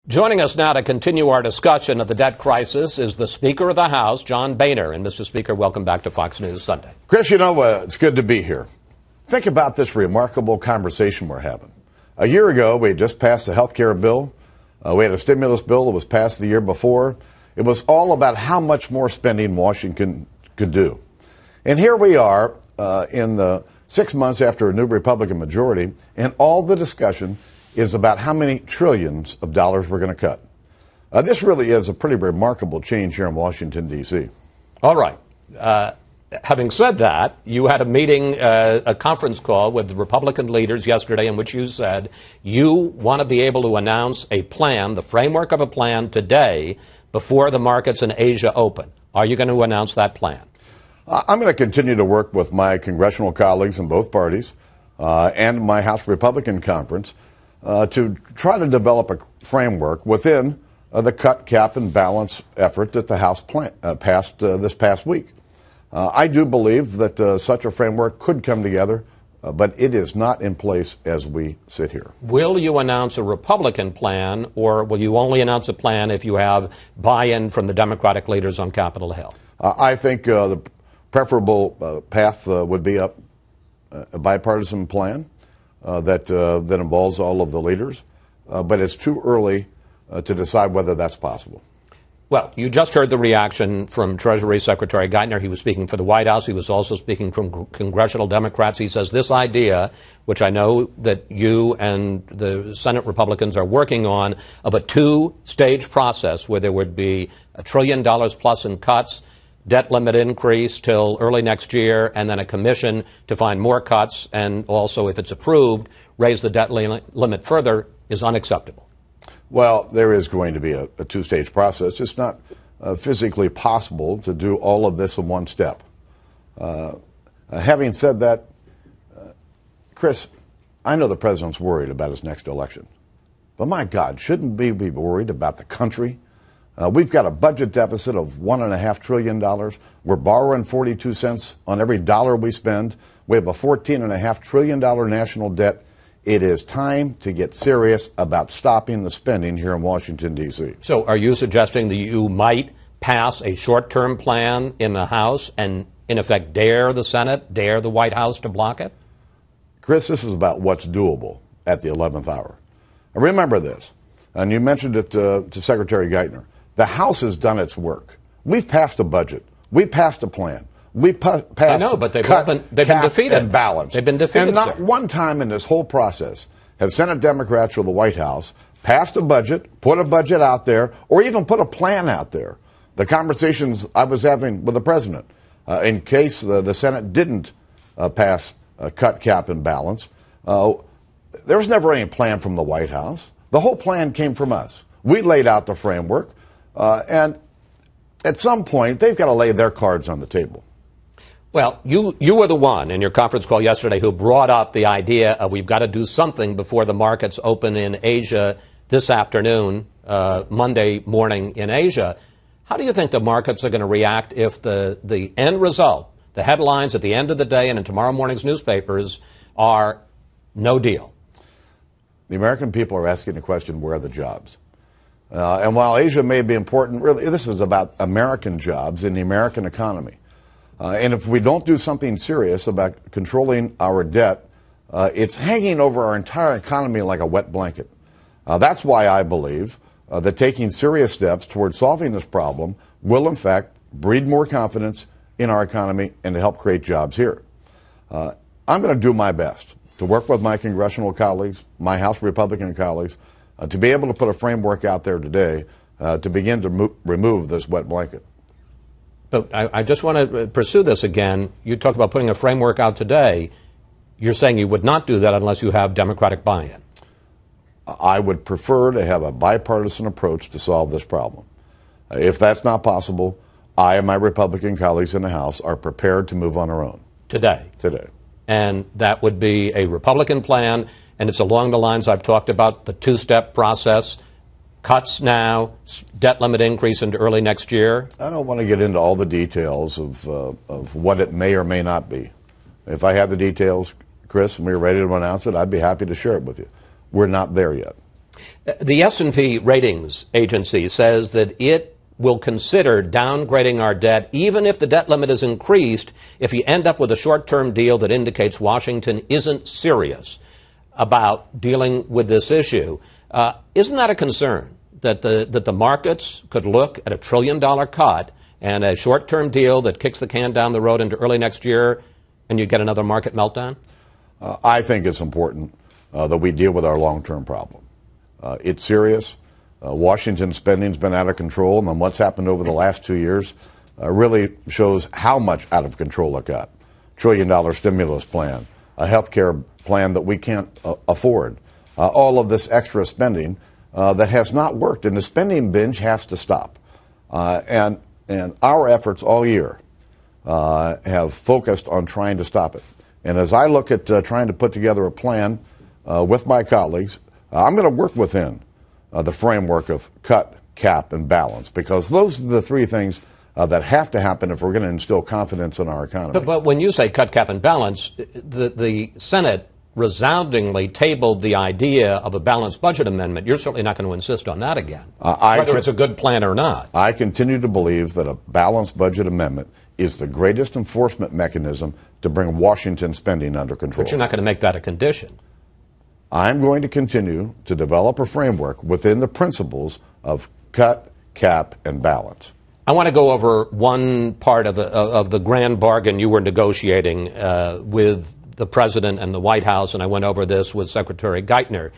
Joining us now to continue our discussion of the debt crisis is the Speaker of the House, John Boehner. And, Mr. Speaker, welcome back to Fox News Sunday. Chris, it's good to be here. Think about this remarkable conversation we're having. A year ago, we just passed a health care bill. We had a stimulus bill that was passed the year before. It was all about how much more spending Washington could do. And here we are in the 6 months after a new Republican majority, and all the discussion is about how many trillions of dollars we're going to cut. This really is a pretty remarkable change here in Washington, D.C. All right. Having said that, you had a meeting, a conference call with the Republican leaders yesterday in which you said you want to be able to announce a plan, the framework of a plan today before the markets in Asia open. Are you going to announce that plan? I'm going to continue to work with my congressional colleagues in both parties and my House Republican Conference to try to develop a framework within the cut, cap, and balance effort that the House passed this past week. I do believe that such a framework could come together, but it is not in place as we sit here. Will you announce a Republican plan, or will you only announce a plan if you have buy-in from the Democratic leaders on Capitol Hill? I think the preferable path would be a bipartisan plan that involves all of the leaders, but it's too early to decide whether that's possible. Well, you just heard the reaction from Treasury Secretary Geithner. He was speaking for the White House. He was also speaking from congressional Democrats. He says this idea, which I know that you and the Senate Republicans are working on, of a two-stage process where there would be $1 trillion plus in cuts, debt limit increase till early next year, and then a commission to find more cuts, and also, if it's approved, raise the debt limit further, is unacceptable. Well, there is going to be a two-stage process. It's not physically possible to do all of this in one step. Having said that, Chris, I know the president's worried about his next election. But my God, shouldn't we be worried about the country? We've got a budget deficit of $1.5 trillion. We're borrowing 42 cents on every dollar we spend. We have a $14.5 trillion national debt. It is time to get serious about stopping the spending here in Washington, D.C. So are you suggesting that you might pass a short-term plan in the House and, in effect, dare the Senate, dare the White House to block it? Chris, this is about what's doable at the 11th hour. And remember this, and you mentioned it to Secretary Geithner. The House has done its work. We've passed a budget. We passed a plan. We passed. I know, but they've been defeated. And balance. They've been defeated. And not one time in this whole process have Senate Democrats or the White House passed a budget, put a budget out there, or even put a plan out there. The conversations I was having with the president, in case the Senate didn't pass a cut, cap, and balance, there was never any plan from the White House. The whole plan came from us. We laid out the framework, and at some point, they've got to lay their cards on the table. Well, you were the one in your conference call yesterday who brought up the idea of we've got to do something before the markets open in Asia this afternoon, Monday morning in Asia. How do you think the markets are going to react if the end result, the headlines at the end of the day and in tomorrow morning's newspapers are no deal? The American people are asking the question, where are the jobs? And while Asia may be important, really, this is about American jobs in the American economy. And if we don't do something serious about controlling our debt, it's hanging over our entire economy like a wet blanket. That's why I believe that taking serious steps towards solving this problem will, in fact, breed more confidence in our economy and to help create jobs here. I'm going to do my best to work with my congressional colleagues, my House Republican colleagues, to be able to put a framework out there today to begin to remove this wet blanket. But I just want to pursue this again. You talked about putting a framework out today. You're saying you would not do that unless you have Democratic buy-in. I would prefer to have a bipartisan approach to solve this problem. If that's not possible, I and my Republican colleagues in the House are prepared to move on our own. Today? Today. And that would be a Republican plan, and it's along the lines I've talked about, the two-step process. Cuts now, debt limit increase into early next year? I don't want to get into all the details of what it may or may not be. If I have the details, Chris, and we're ready to announce it, I'd be happy to share it with you. We're not there yet. The S&P ratings agency says that it will consider downgrading our debt even if the debt limit is increased if you end up with a short-term deal that indicates Washington isn't serious about dealing with this issue. Isn't that a concern, that the markets could look at $1 trillion cut and a short-term deal that kicks the can down the road into early next year and you get another market meltdown? I think it's important that we deal with our long-term problem. It's serious. Washington's spending's been out of control, and then what's happened over the last 2 years really shows how much out of control it got. $1 trillion stimulus plan, a health care plan that we can't afford, all of this extra spending that has not worked, and the spending binge has to stop. And our efforts all year have focused on trying to stop it. And as I look at trying to put together a plan with my colleagues, I'm going to work within the framework of cut, cap, and balance, because those are the three things that have to happen if we're going to instill confidence in our economy. But when you say cut, cap, and balance, the Senate resoundingly tabled the idea of a balanced budget amendment. You're certainly not going to insist on that again, whether it's a good plan or not. I continue to believe that a balanced budget amendment is the greatest enforcement mechanism to bring Washington spending under control. But you're not going to make that a condition. I'm going to continue to develop a framework within the principles of cut, cap, and balance. I want to go over one part of the grand bargain you were negotiating with the President and the White House, and I went over this with Secretary Geithner.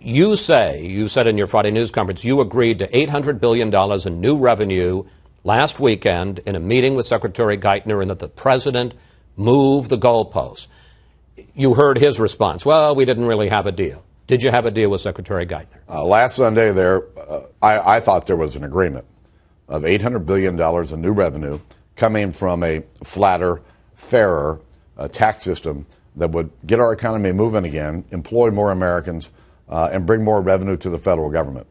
You said in your Friday news conference, you agreed to $800 billion in new revenue last weekend in a meeting with Secretary Geithner, and that the President moved the goalposts. You heard his response. Well, we didn't really have a deal. Did you have a deal with Secretary Geithner? Last Sunday I thought there was an agreement of $800 billion in new revenue coming from a flatter, fairer tax system that would get our economy moving again, employ more Americans, and bring more revenue to the federal government.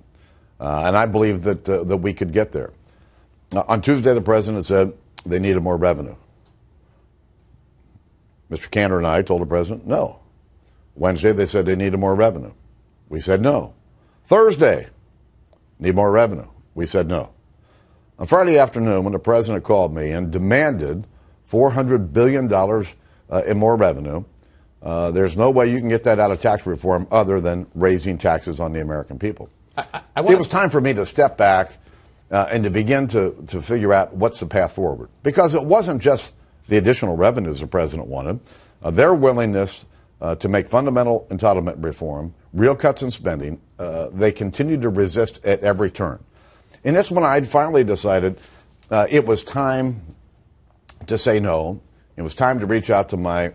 And I believe that we could get there. On Tuesday, the President said they needed more revenue. Mr. Cantor and I told the President, no. Wednesday, they said they needed more revenue. We said no. Thursday, need more revenue. We said no. On Friday afternoon, when the President called me and demanded $400 billion in more revenue, there's no way you can get that out of tax reform other than raising taxes on the American people. It was time for me to step back and to begin to figure out what's the path forward. Because it wasn't just the additional revenues the President wanted. Their willingness to make fundamental entitlement reform, real cuts in spending, they continued to resist at every turn. And that's when I finally decided it was time to say no. It was time to reach out to my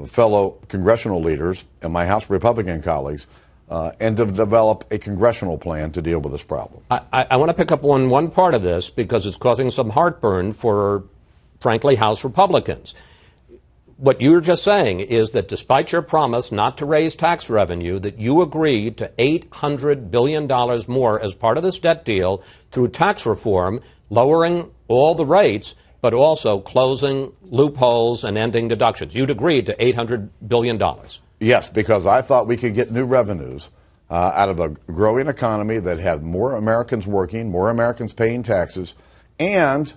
fellow congressional leaders and my House Republican colleagues and to develop a congressional plan to deal with this problem. I want to pick up on one part of this because it's causing some heartburn for, frankly, House Republicans. What you're just saying is that despite your promise not to raise tax revenue, that you agreed to $800 billion more as part of this debt deal through tax reform, lowering all the rates, but also closing loopholes and ending deductions. You'd agreed to $800 billion. Yes, because I thought we could get new revenues out of a growing economy that had more Americans working, more Americans paying taxes, and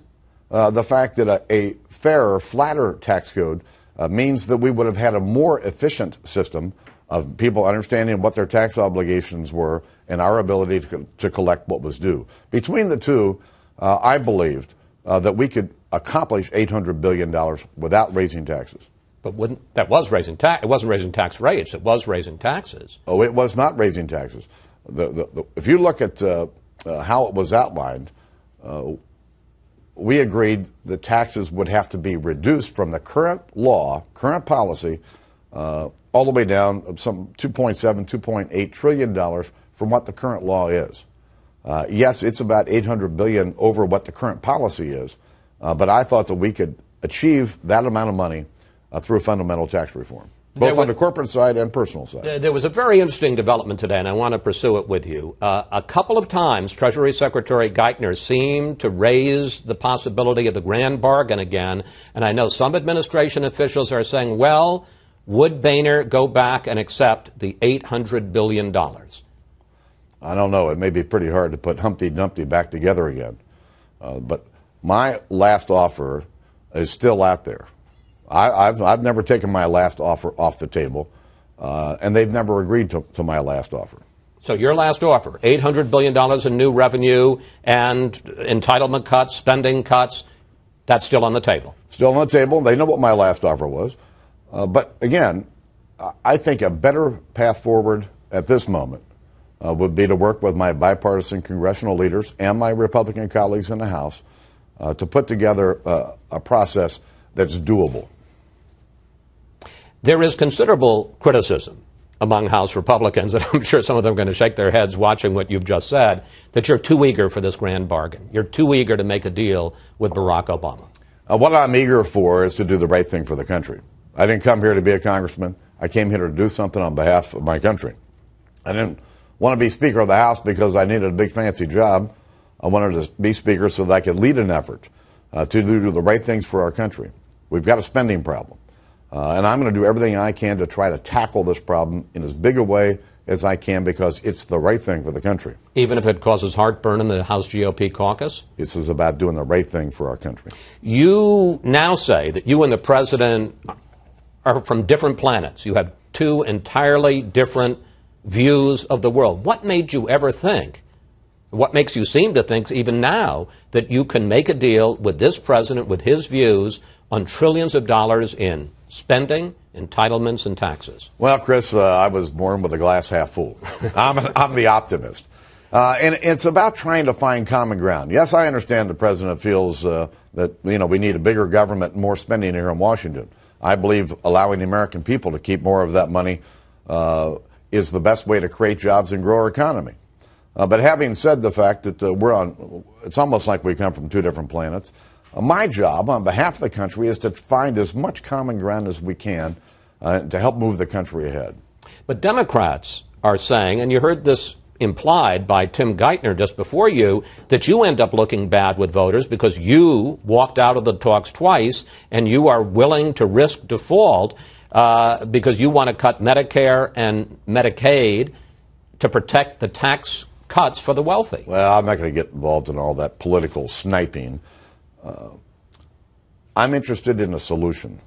the fact that a fairer, flatter tax code means that we would have had a more efficient system of people understanding what their tax obligations were and our ability to collect what was due. Between the two, I believed that we could accomplish $800 billion without raising taxes. But that was raising tax. It wasn't raising tax rates. It was raising taxes. Oh, it was not raising taxes. If you look at how it was outlined, we agreed that taxes would have to be reduced from the current law, current policy, all the way down some $2.7, $2.8 trillion from what the current law is. Yes, it's about $800 billion over what the current policy is, but I thought that we could achieve that amount of money through fundamental tax reform, both on the corporate side and personal side. There was a very interesting development today, and I want to pursue it with you. A couple of times, Treasury Secretary Geithner seemed to raise the possibility of the grand bargain again, and I know some administration officials are saying, well, would Boehner go back and accept the $800 billion? I don't know. It may be pretty hard to put Humpty Dumpty back together again. But my last offer is still out there. I've never taken my last offer off the table, and they've never agreed to my last offer. So your last offer, $800 billion in new revenue and entitlement cuts, spending cuts, that's still on the table? Still on the table. They know what my last offer was. But again, I think a better path forward at this moment would be to work with my bipartisan congressional leaders and my Republican colleagues in the House to put together a process that's doable. There is considerable criticism among House Republicans, and I'm sure some of them are going to shake their heads watching what you've just said, that you're too eager for this grand bargain. You're too eager to make a deal with Barack Obama. What I'm eager for is to do the right thing for the country. I didn't come here to be a congressman. I came here to do something on behalf of my country. I didn't want to be Speaker of the House because I needed a big fancy job. I wanted to be Speaker so that I could lead an effort to do the right things for our country. We've got a spending problem. And I'm going to do everything I can to try to tackle this problem in as big a way as I can because it's the right thing for the country. Even if it causes heartburn in the House GOP caucus? This is about doing the right thing for our country. You now say that you and the president are from different planets. You have two entirely different views of the world. What made you ever think, what makes you seem to think even now, that you can make a deal with this president, with his views, on trillions of dollars in spending, entitlements, and taxes? Well, Chris, I was born with a glass half full. I'm the optimist. And it's about trying to find common ground. Yes, I understand the president feels that we need a bigger government and more spending here in Washington. I believe allowing the American people to keep more of that money is the best way to create jobs and grow our economy. But having said the fact that it's almost like we come from two different planets. My job on behalf of the country is to find as much common ground as we can to help move the country ahead. But Democrats are saying, and you heard this implied by Tim Geithner just before you, that you end up looking bad with voters because you walked out of the talks twice and you are willing to risk default because you want to cut Medicare and Medicaid to protect the tax cuts for the wealthy. Well, I'm not going to get involved in all that political sniping. I'm interested in a solution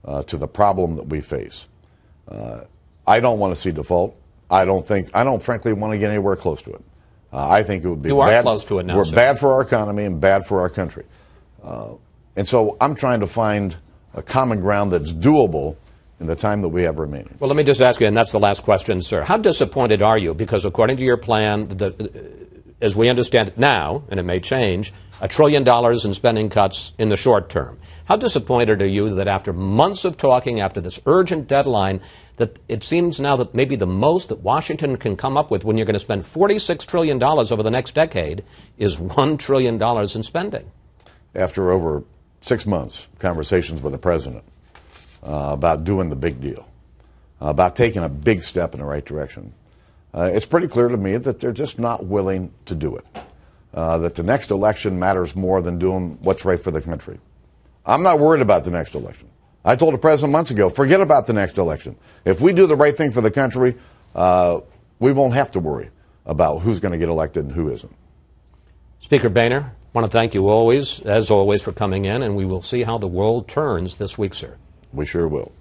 to the problem that we face. I don't want to see default. I don't frankly want to get anywhere close to it. I think it would be You are close to it now, We're sir. bad for our economy and bad for our country. And so I'm trying to find a common ground that's doable in the time that we have remaining. Well, let me just ask you, and that's the last question, sir. How disappointed are you? Because according to your plan, as we understand it now, and it may change, $1 trillion in spending cuts in the short term. How disappointed are you that after months of talking, after this urgent deadline, that it seems now that maybe the most that Washington can come up with when you're going to spend $46 trillion over the next decade is $1 trillion in spending? After over 6 months, conversations with the president about doing the big deal, about taking a big step in the right direction, it's pretty clear to me that they're just not willing to do it. That the next election matters more than doing what's right for the country. I'm not worried about the next election. I told the president months ago, forget about the next election. If we do the right thing for the country, we won't have to worry about who's going to get elected and who isn't. Speaker Boehner, I want to thank you as always, for coming in, and we will see how the world turns this week, sir. We sure will.